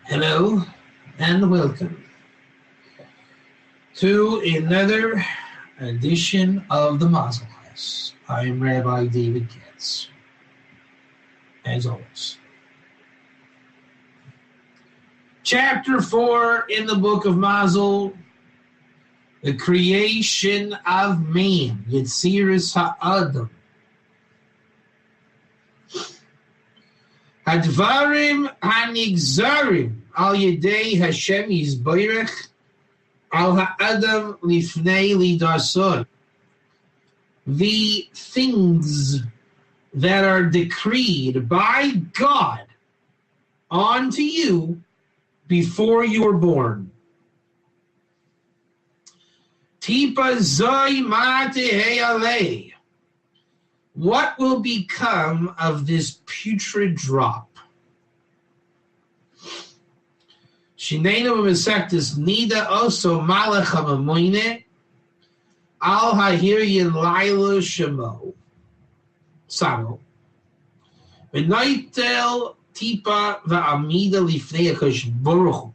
Hello and welcome to another edition of the Mazal class. I am Rabbi David Katz, as always. Chapter 4 in the book of Mazal, the creation of man, Yetziras Ha'adam. Hadvarim hanigzarim al yedei Hashem yizboirech al ha'adam lifnei lidason. The things that are decreed by God onto you before you were born. Tipa zoi mate alei. What will become of this putrid drop? Shinena v'mesectus nida also malach ha'mamoine al ha'hiryin lailo shemo saro v'noitel tipa v'amida lifnei HaKadosh Baruch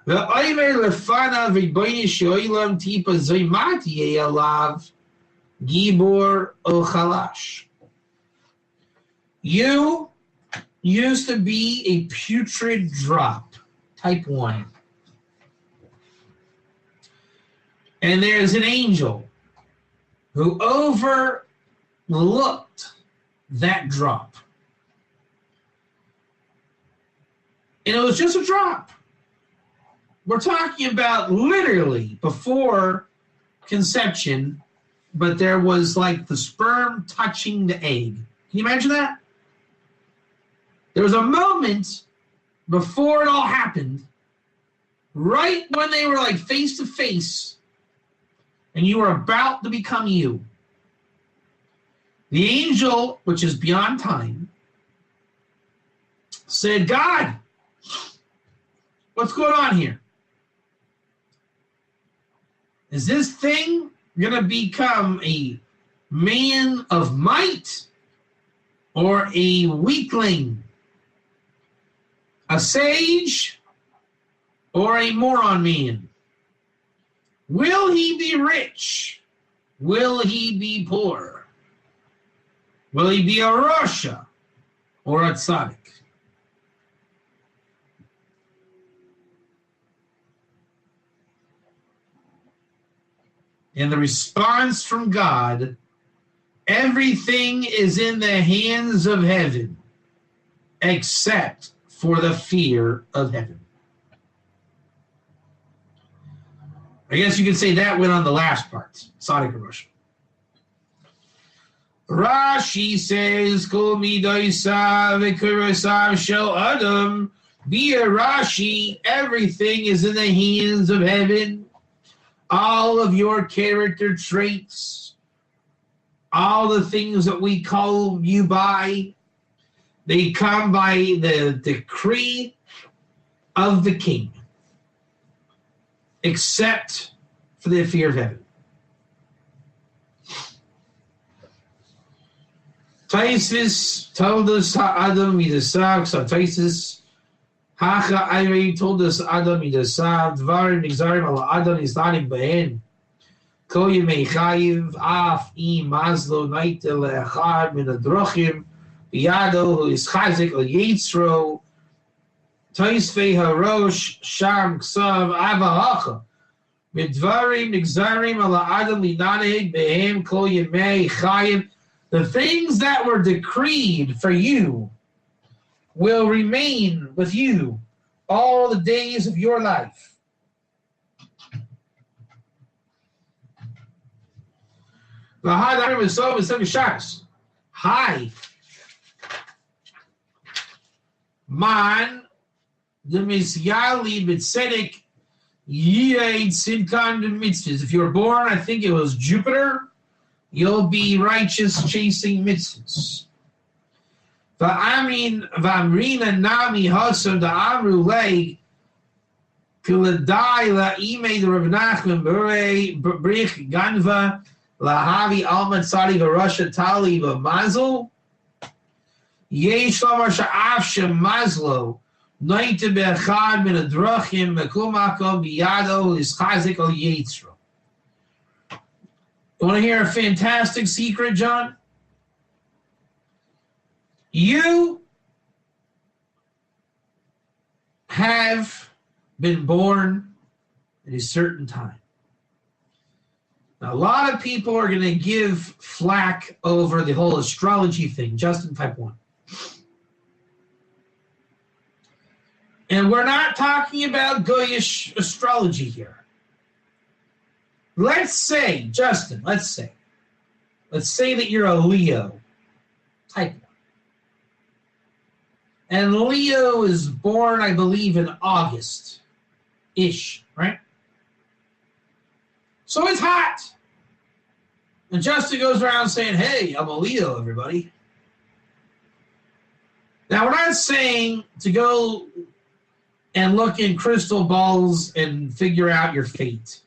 Hu v'oimer lefana v'riboyne she'olam tipa zoymati alav Gibor o Chalash. You used to be a putrid drop, type 1. And there's an angel who overlooked that drop. And it was just a drop. We're talking about literally before conception, but there was like the sperm touching the egg. Can you imagine that? There was a moment before it all happened, right when they were like face to face, and you were about to become you. The angel, which is beyond time, said, God, what's going on here? Is this thing going to become a man of might or a weakling, a sage or a moron man? Will he be rich? Will he be poor? Will he be a Rasha or a tzaddik? And the response from God, everything is in the hands of heaven, except for the fear of heaven. I guess you could say that went on the last part, Tzaddik Rosh. Rashi says, Kol midosav v'kurosav shel Adam, via Rashi, everything is in the hands of heaven. All of your character traits, all the things that we call you by, they come by the decree of the king, except for the fear of heaven. Taisus told us Adam midasav, so Taisus Hacha Ivy told us Adam midasav dvarim nigzarim ala Adam nislanim behen kol yemei chayiv af mazlo naita le'achad min adrochim biyado hu ischazik le'yitzro taisvei harosh sham ksav avahacha midvarim nigzarim ala Adam linanehig behem kol yemei chayiv. The things that were decreed for you will remain with you all the days of your life. Hi. Man, the misyali b'tzedek yid sidkan mitzvahs. If you were born, I think it was Jupiter, you'll be righteous chasing mitzvahs. V'amrina nami hasam da'amru lei kuladai la'imei the Rav Nachman brich ganva lahavi alman tzadi v'rasha tali v'mazal Yesh lamar sha'af shemazlo noite be'echad min adrachim mekum makom biyado lischazik al yitzro. You want to hear a fantastic secret, John? You have been born at a certain time. Now, a lot of people are going to give flack over the whole astrology thing, Justin, type 1. And we're not talking about Goyish astrology here. Let's say, Justin, let's say that you're a Leo, type 1. And Leo is born, I believe, in August-ish, right? So it's hot. And Justin goes around saying, hey, I'm a Leo, everybody. Now, we're not saying to go and look in crystal balls and figure out your fate.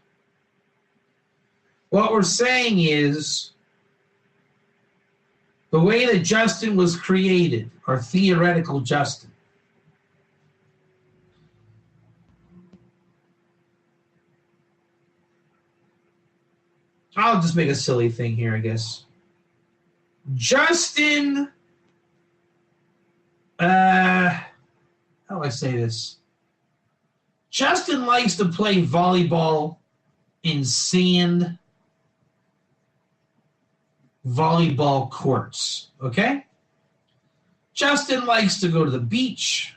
What we're saying is the way that Justin was created, or theoretical Justin, I'll just make a silly thing here, I guess. Justin, how do I say this? Justin likes to play volleyball in sand volleyball courts, okay? Justin likes to go to the beach.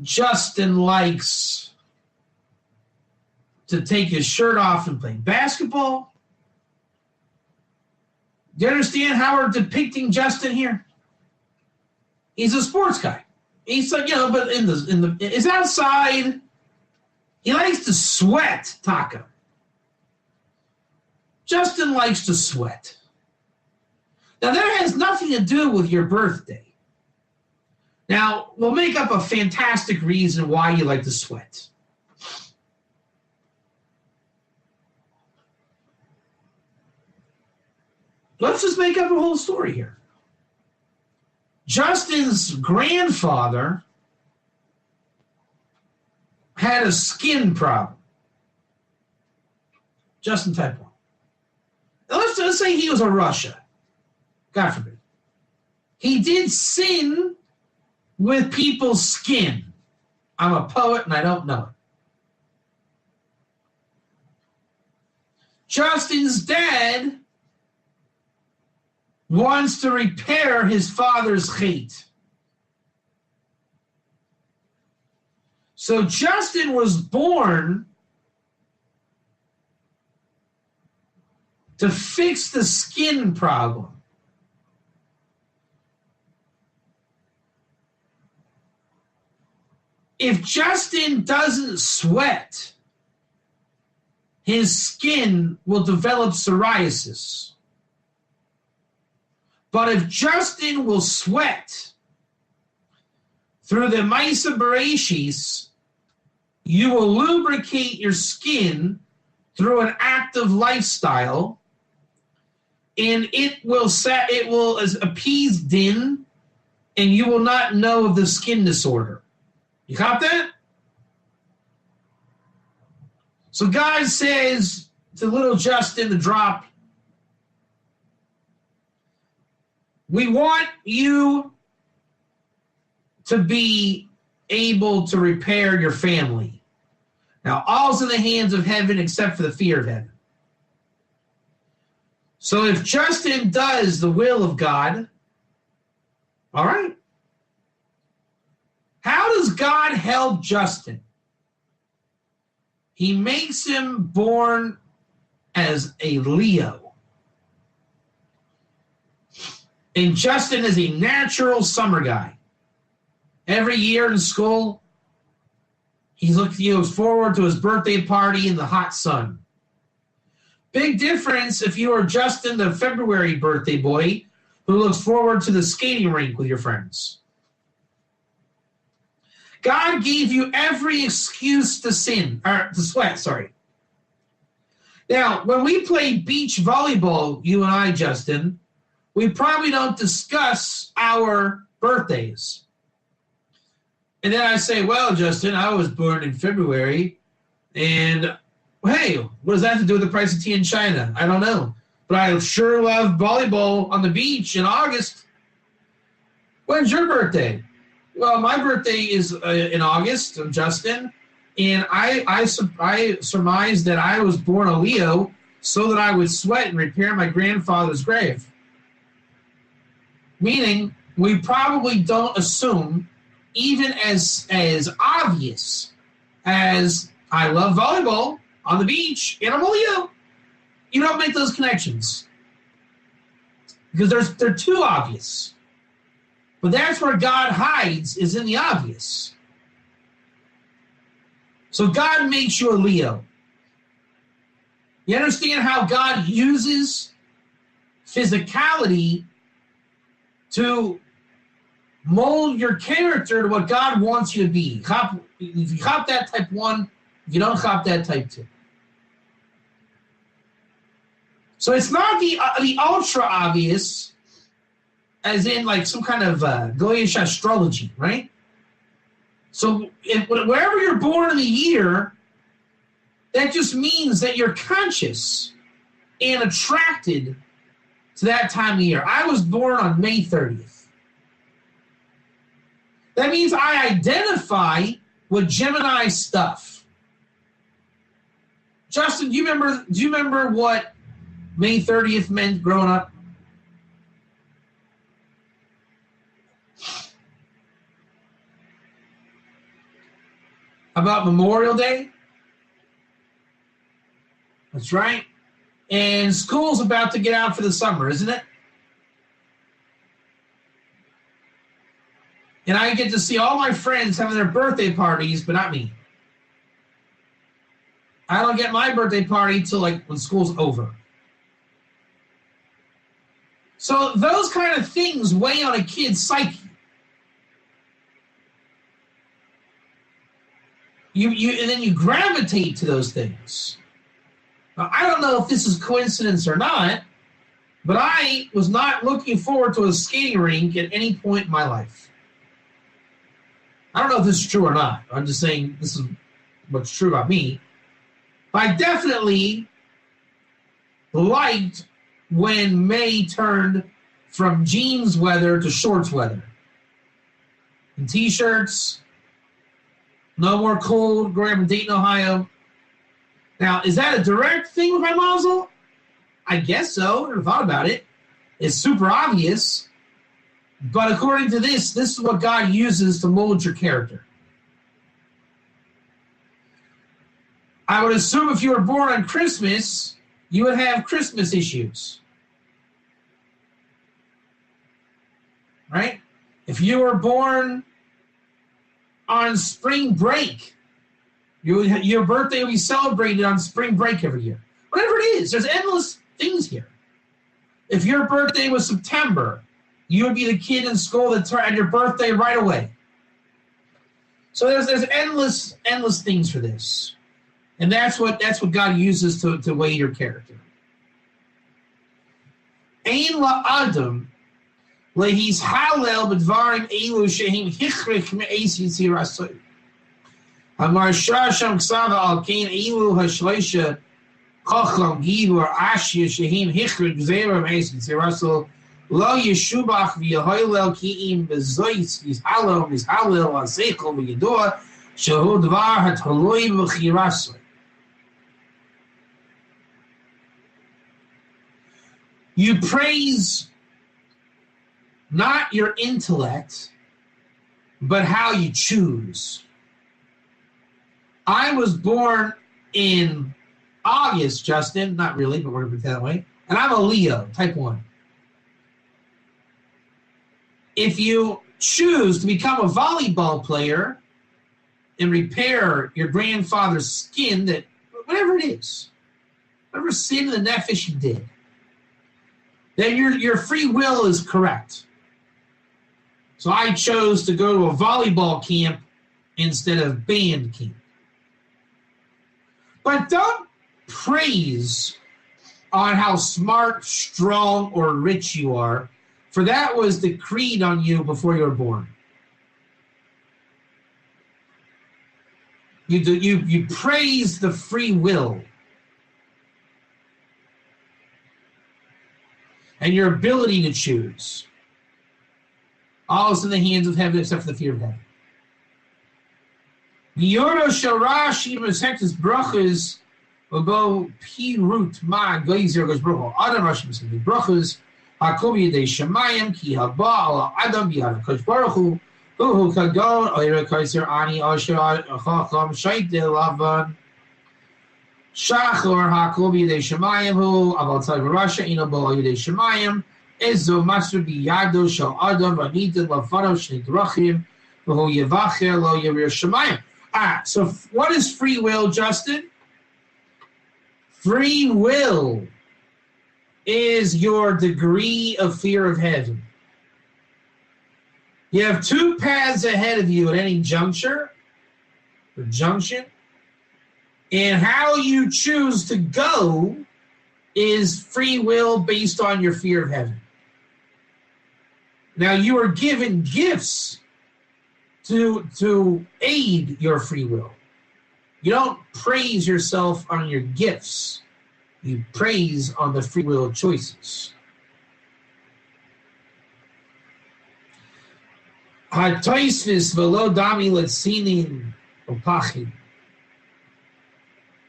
Justin likes to take his shirt off and play basketball. Do you understand how we're depicting Justin here? He's a sports guy. He's like, but it's outside. He likes to sweat, Taka. Justin likes to sweat. Now, that has nothing to do with your birthday. Now, we'll make up a fantastic reason why you like to sweat. Let's just make up a whole story here. Justin's grandfather had a skin problem. Justin type 1. Now let's say he was a Russia. God forbid. He did sin with people's skin. I'm a poet and I don't know it. Justin's dad wants to repair his father's hate. So Justin was born to fix the skin problem. If Justin doesn't sweat, his skin will develop psoriasis. But if Justin will sweat through the Maisa Bereshis, you will lubricate your skin through an active lifestyle, and it will appease din, and you will not know of the skin disorder. You got that? So God says to little Justin to drop, we want you to be able to repair your family. Now, all's in the hands of heaven except for the fear of heaven. So if Justin does the will of God, all right. How does God help Justin? He makes him born as a Leo. And Justin is a natural summer guy. Every year in school, he looks forward to his birthday party in the hot sun. Big difference if you are Justin, the February birthday boy, who looks forward to the skating rink with your friends. God gave you every excuse to sweat. Now, when we play beach volleyball, you and I, Justin, we probably don't discuss our birthdays. And then I say, well, Justin, I was born in February, and hey, what does that have to do with the price of tea in China? I don't know. But I sure love volleyball on the beach in August. When's your birthday? Well, my birthday is in August, Justin, and I surmised that I was born a Leo so that I would sweat and repair my grandfather's grave. Meaning, we probably don't assume, even as obvious as I love volleyball on the beach and I'm a Leo, you don't make those connections because they're too obvious. But that's where God hides, is in the obvious. So God makes you a Leo. You understand how God uses physicality to mold your character to what God wants you to be. If you hop that type 1, if you don't hop that type 2. So it's not the ultra obvious, as in like some kind of Goyish astrology, right? So wherever you're born in the year, that just means that you're conscious and attracted to that time of year. I was born on May 30th. That means I identify with Gemini stuff. Justin, do you remember what May 30th meant growing up? About Memorial Day? That's right. And school's about to get out for the summer, isn't it? And I get to see all my friends having their birthday parties, but not me. I don't get my birthday party till like when school's over. So those kind of things weigh on a kid's psyche. And then you gravitate to those things. Now, I don't know if this is coincidence or not, but I was not looking forward to a skating rink at any point in my life. I don't know if this is true or not. I'm just saying this is what's true about me. But I definitely liked when May turned from jeans weather to shorts weather. And T-shirts, no more cold, growing up in Dayton, Ohio. Now, is that a direct thing with my Mazal? I guess so. I never thought about it. It's super obvious. But according to this is what God uses to mold your character. I would assume if you were born on Christmas, you would have Christmas issues. Right? If you were born on spring break, your birthday will be celebrated on spring break every year. Whatever it is, there's endless things here. If your birthday was September, you would be the kid in school that had your birthday right away. So there's endless things for this. And that's what God uses to weigh your character. Ein la'adam lehis halel b'dvarim elu shehim hichrich me'es yitzirasoy. Amar shasham ksava al kain elu hashleisha chacham gibur ashya shehim hichrich zera me'es yitzirasoy lo yeshubach v'yahoylel ki'im b'zoytz yizhalel al seichel v'yadua shehu dvar hatoloi v'chirasoy. You praise not your intellect, but how you choose. I was born in August, Justin. Not really, but we're going to pretend that way. And I'm a Leo, type 1. If you choose to become a volleyball player and repair your grandfather's skin, that whatever it is, whatever sin in the nefesh you did, then your free will is correct. So I chose to go to a volleyball camp instead of band camp. But don't praise on how smart, strong, or rich you are, for that was decreed on you before you were born. You praise the free will and your ability to choose. All is in the hands of heaven except for the fear of heaven. Yoro Sharashi Masectus Brachas Obo Pirut Ma Geyser Goes Bracha Adam Rashim Simi Brachas Hakobi De Shemayim Ki Haba Ala Adam Bihar Kosh Baruchu Uhu Kagon Oira Kaiser Ani Asher Chacham Shaite Lavan Shachor Hakobi De Shemayim Hu Aval Tzai Rasha Ino Bo De Shemayim Ezo Master Biyado Shal Adam Vanita Lafano Shnei Drachim Uhu Yevacher Lo Yevir Shemayim. So what is free will, Justin? Free will is your degree of fear of heaven. You have two paths ahead of you at any juncture or junction, and how you choose to go is free will based on your fear of heaven. Now, you are given gifts to aid your free will. You don't praise yourself on your gifts. You praise on the free will choices. Ha'toisvis v'lo dami letzinin opachim.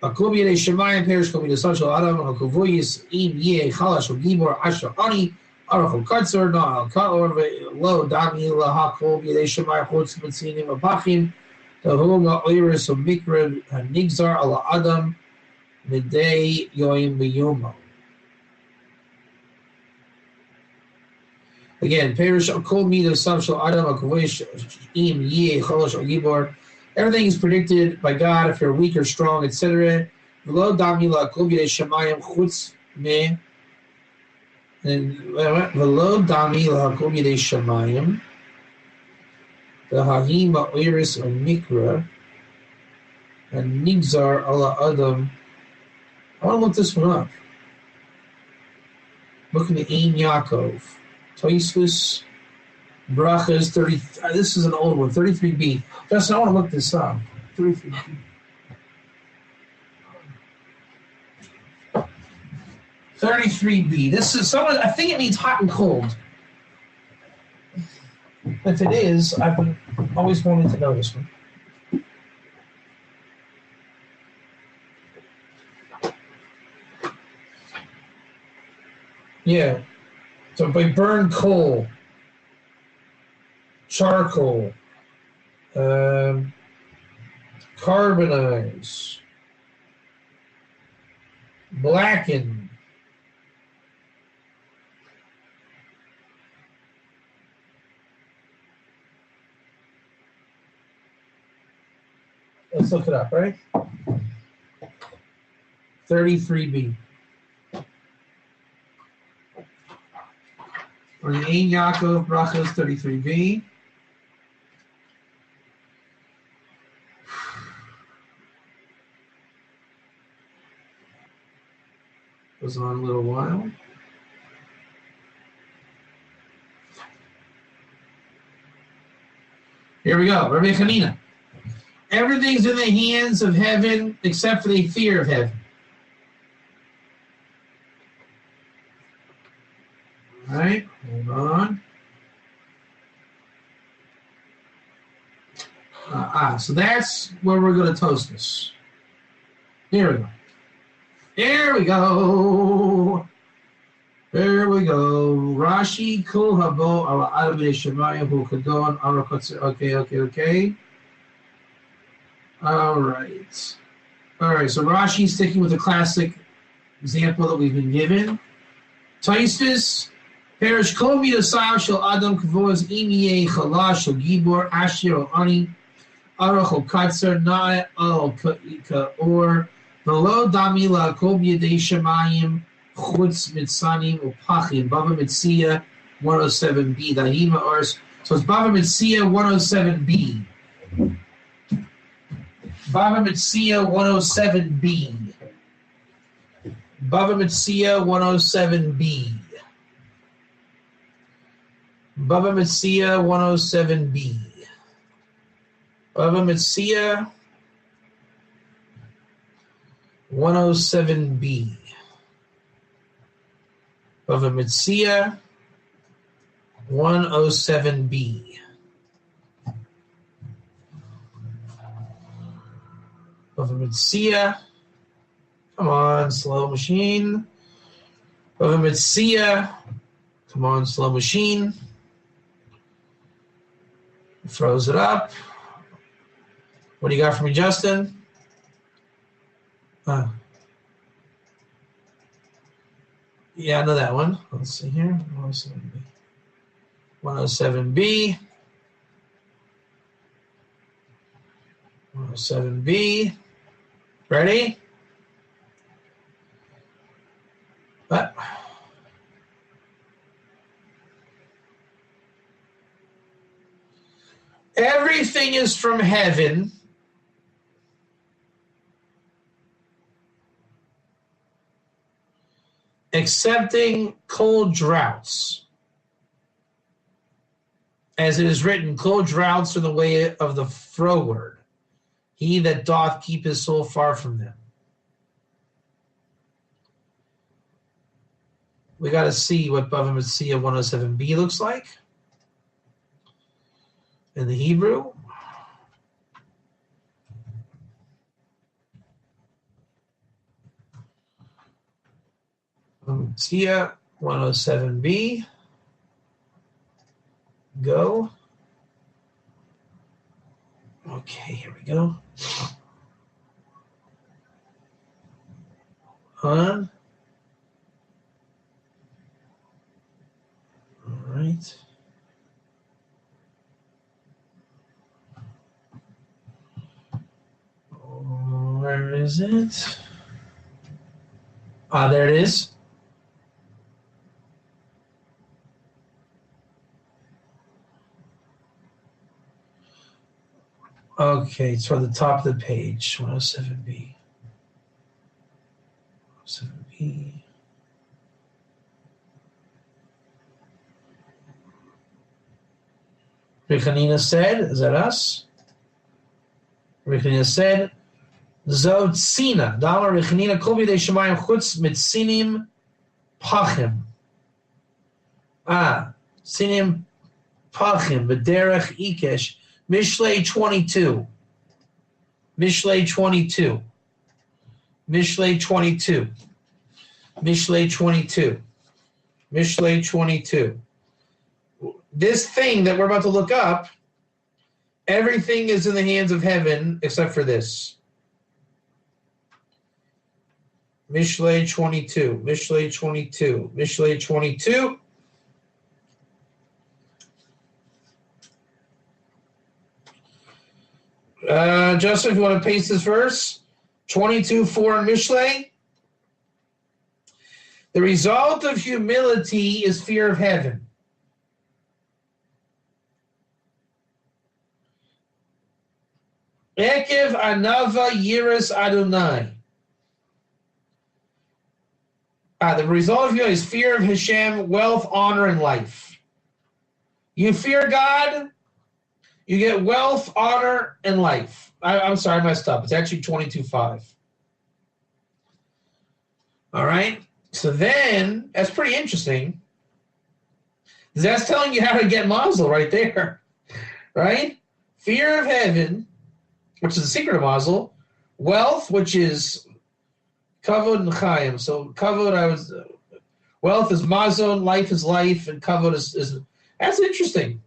Akum yedei shemayim perish kol midasad shel adam ha'kavuyis im yeh chalash ha'gibor asher ani arachol katzor na'al ka'or ve'lo dami lahakol yedei shemayim chutz metzinim opachim tahum ha'oiris ha'mikra ha'nigzar ala adam midei yoim b'yomo. Again, perish kol midasad shel adam ha'kavuyis im yeh chalash ha'gibor. Everything is predicted by God if you're weak or strong, etc. V'lo dami la'akol yedei shemayim chutz me. And v'lo dami la'akol yedei shemayim v'hahim ha'oiris ha'mikra and nigzar ala adam. I want to look this one up. Look in the Ein Yaakov. Tosfos Brachas 30. This is an old one, 33b. Justin, I want to look this up. 33b. 33b. This is someone. I think it means hot and cold. If it is, I've been always wanting to know this one. Yeah. So by burn coal, charcoal, carbonize, blacken, let's look it up, right? 33b. Or the Ein Yaakov Brachos 33b. Goes on a little while. Here we go. Rabbi Hanina. Everything's in the hands of heaven except for the fear of heaven. All right, hold on. So that's where we're going to toast this. Here we go. There we go. There we go. Rashi kol habo ala adam shemayim hu kadon arakotzer. Okay. All right. So Rashi's sticking with the classic example that we've been given. Tosfos. Perish kol midasad shel adam kavos im yeh chalash shel gibor asher o ani arach o katzer na'eh al ka'or v'lo dami la'akol b'yedei shemayim chutz mitzanim upachim. Bava Metzia 107b. Dahima ars. So it's Bava Metzia 107b. Bava Metzia 107b. Bava Metzia 107b. Bava Metzia 107b. Bava Metzia 107b. Bava Metzia 107b. Bava Metzia. Come on, slow machine. Bava Metzia. Come on, slow machine. Throws it up. What do you got for me, Justin? Yeah, I know that one. Let's see here. 107B. 107B. 107B. Ready? What? Everything is from heaven excepting cold droughts. As it is written, cold droughts are the way of the froward. He that doth keep his soul far from them. We got to see what Bava Metzia 107b looks like in the Hebrew. Metzia 107b. Go. Okay, here we go. On. All right. Where is it? There it is. Okay, it's on the top of the page. 107b. 107b. Rechanina said, is that us? Rechanina said, Zod Sina, Dama Rechanina, Kol Bidei Shemayim Chutz Mitzinim Pachim. Sinim Pachim, B'derech Ikesh, Mishlei 22. Mishlei 22. Mishlei 22. Mishlei 22. Mishlei 22. This thing that we're about to look up, everything is in the hands of heaven except for this. Mishlei 22. Mishlei 22. Mishlei 22. Justin, if you want to paste this verse, 22:4 in Mishlei. The result of humility is fear of heaven. Ekev anava yiras Adonai. The result of humility is fear of Hashem, wealth, honor, and life. You fear God, you get wealth, honor, and life. I'm sorry, I messed up. It's actually 22:5. All right? So then, that's pretty interesting. That's telling you how to get Mazal right there. Right? Fear of heaven, which is the secret of Mazal. Wealth, which is kavod and chayim. So kavod, wealth is Mazal, life is life, and kavod is that's interesting.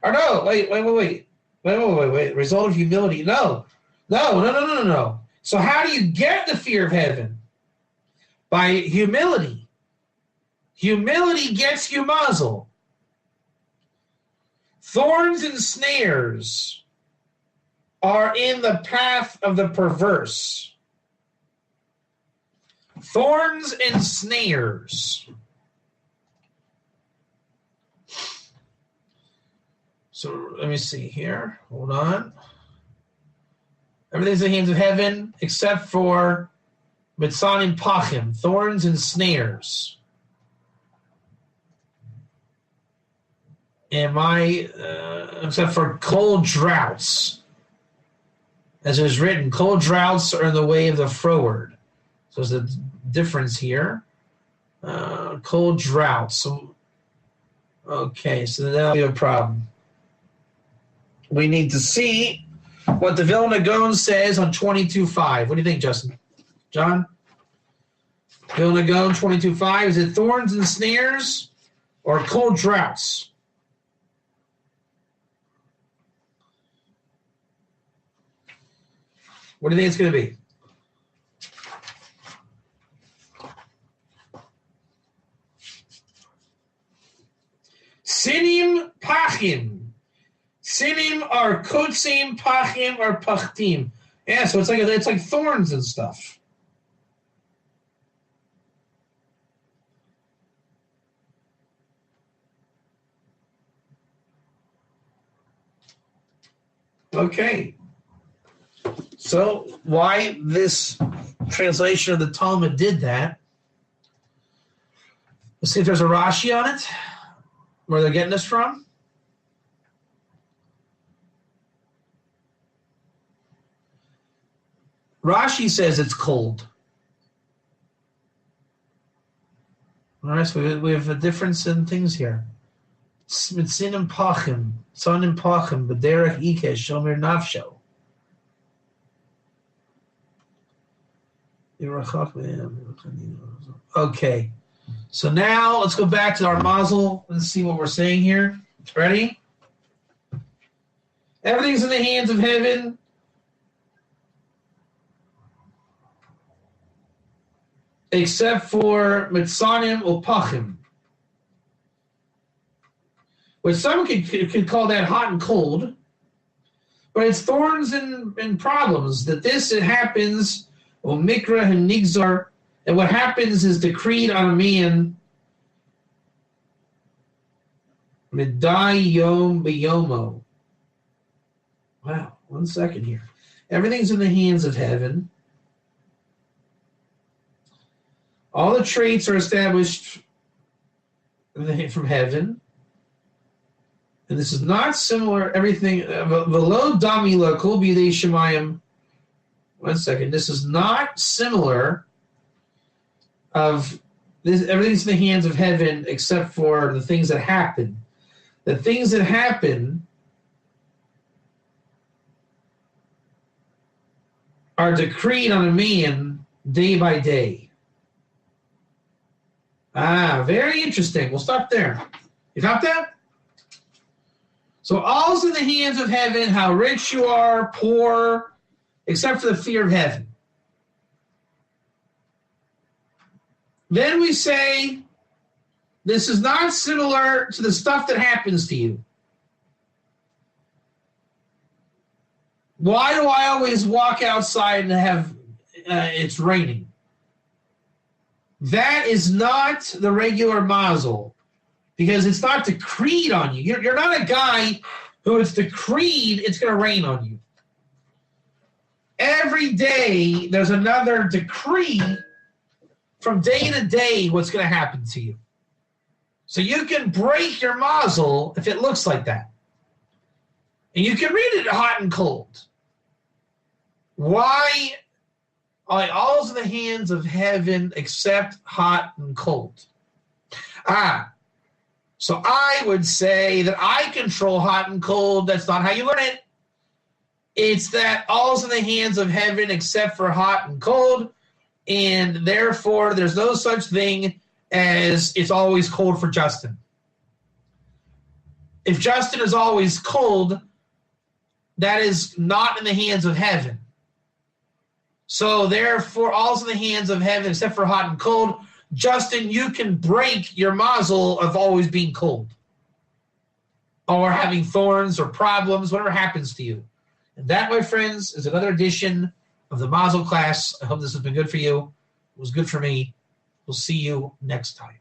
Or no, wait. Result of humility. No. So how do you get the fear of heaven? By humility. Humility gets you Mazal. Thorns and snares are in the path of the perverse. Thorns and snares. So let me see here. Hold on. Everything's in the hands of heaven except for Mitzanim pachim, thorns and snares. Except for cold droughts. As it is written, cold droughts are in the way of the froward. So there's a difference here. Cold droughts. Okay, so that'll be a problem. We need to see what the Vilna Gaon says on 22.5. What do you think, Justin? John? Vilna Gaon 22.5. Is it thorns and snares or cold droughts? What do you think it's going to be? Sinim pachim. Sinim are kotzim, pachim are pachtim. Yeah, so it's like thorns and stuff. Okay. So why this translation of the Talmud did that? Let's see if there's a Rashi on it, where they're getting this from. Rashi says it's cold. All right, so we have a difference in things here. Mitzinim pachim, tzanim pachim, b'derech ikesh, shomer nafsho. Okay, so now let's go back to our Mazal and see what we're saying here. Ready? Everything's in the hands of heaven. Except for Mitzanim Upachim. Which some could call that hot and cold. But it's thorns and problems. That it happens, Mikra and Nigzar, and what happens is decreed on a man Midai Yom Biyomo. Wow, 1 second here. Everything's in the hands of heaven. All the traits are established from heaven. And this is not similar, everything. Velo damila kol b'yedei shemayim. 1 second. This is not similar of this. Everything's in the hands of heaven except for the things that happen. The things that happen are decreed on a man day by day. Very interesting. We'll stop there. You got that? So all's in the hands of heaven, how rich you are, poor, except for the fear of heaven. Then we say, this is not similar to the stuff that happens to you. Why do I always walk outside and have it's raining? That is not the regular Mazal, because it's not decreed on you. You're not a guy who it's decreed it's going to rain on you. Every day there's another decree from day to day what's going to happen to you. So you can break your Mazal if it looks like that. And you can read it hot and cold. Why? All's in the hands of heaven except hot and cold. So I would say that I control hot and cold. That's not how you learn it. It's that all's in the hands of heaven except for hot and cold, and therefore there's no such thing as it's always cold for Justin. If Justin is always cold, that is not in the hands of heaven. So therefore, all's in the hands of heaven except for hot and cold. Justin, you can break your Mazal of always being cold or having thorns or problems, whatever happens to you. And that, my friends, is another edition of the Mazal class. I hope this has been good for you. It was good for me. We'll see you next time.